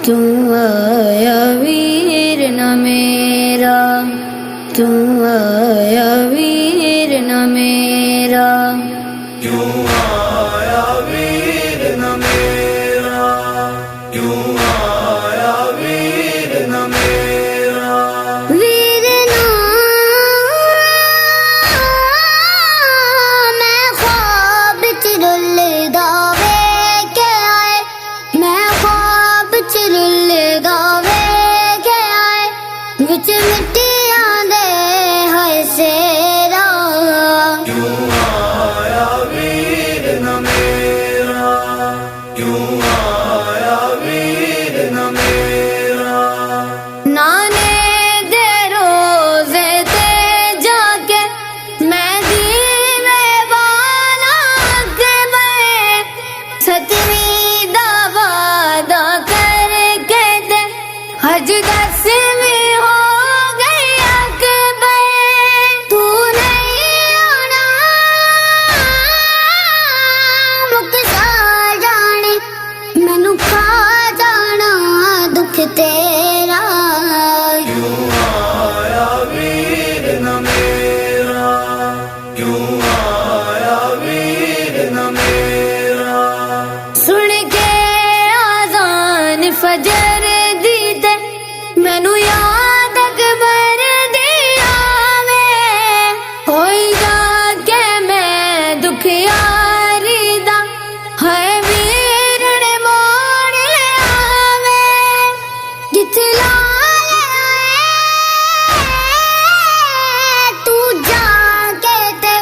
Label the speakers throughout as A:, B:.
A: तू आया वीर न मेरा, तू आया वीर न मेरा,
B: क्यों आया वीर न मेरा, क्यों आया वीर न मेरा।
A: वीर ना मैं ख्वाब च रुलदा वेखे आए, मैं ख्वाब च रुलदा वेखे आए, विच मिट्टियां दे हाय सेरा।
B: क्यों आया वीर न मेरा, क्यों आया वीर न मेरा।
A: नाने दे रोज़े ते जाके मैं दीवे वाला के मैं, सतवीं दा वादा करके ते हज 10वीं हो गई अकबर। तू नहीं आना मुकसा जाने, मैनू खा जाना दुख तेरा।
B: क्यों आया वीर न मेरा, क्यों आया वीर न मेरा।
A: सुन के आज़ान फजर दी ते मैनू याद अकबर दी आवे, होई जाके मैं दुखियारी दा हाय वीर ने मोड़ आवे। जिथे लाल आए तू जाके ते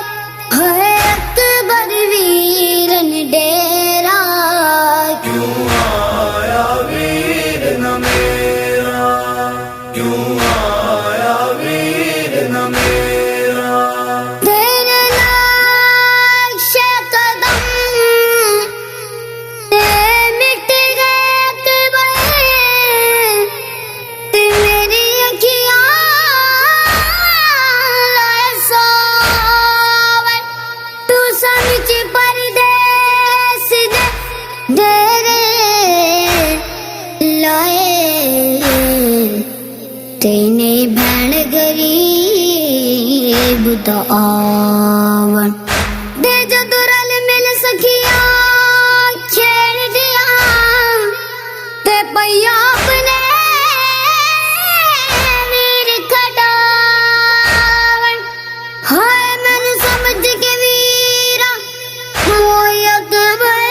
A: हाय अकबर वीर ने डेरा।
B: क्यों आया वीर न मेरा, क्यों आया वीर न मेरा।
A: तेरे नक्शे कदम ते मिट गए अकबर, ते मेरी अखियां लाए सोवे। तू समझ परदेस दे डेरे लाए, तेने भैन गरीब दा आवन दे जदू रल मिल सखिया खेड़ दिया ते पैया अपने वीर खटावन। हाय मैनू समझ के वीरा मोय अकबर,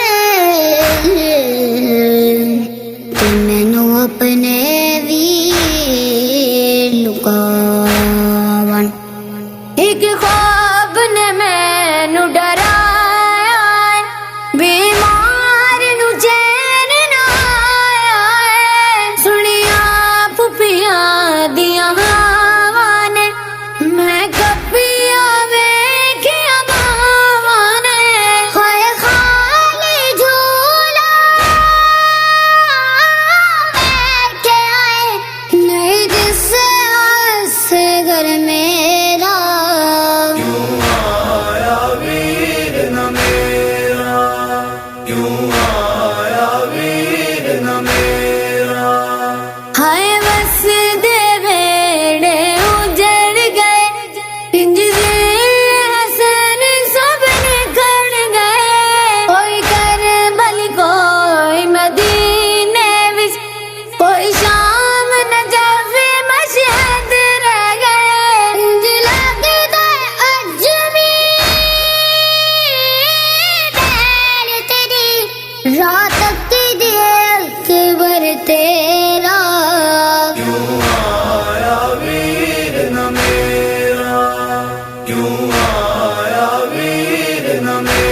A: ते मैनू अपने वीर लुकावन। एक ख्वाब ने मैनू डराया है, बीमार नू चैन ना आया है। सुनिया फुफियां दियां हवां ने मैं कपिया वेखिया बावां ने। हाय खाली झूला बैठे आए, नहीं दिसे असगर मेरा।
B: क्यों आया वीर न मेरा, क्यों आया वीर न मेरा।
A: हाय बस दे बेड़े उजड़ गए, इंज से हसन सब निकल गए। कोई करबल कोई मदीने विच, कोई शाम नजफ मशहद रह गए। इंज लगदा अज भी बैर तेरी रात की दिल अकबर तेरा।
B: क्यों आया वीर न मेरा, क्यों आया वीर न मेरा।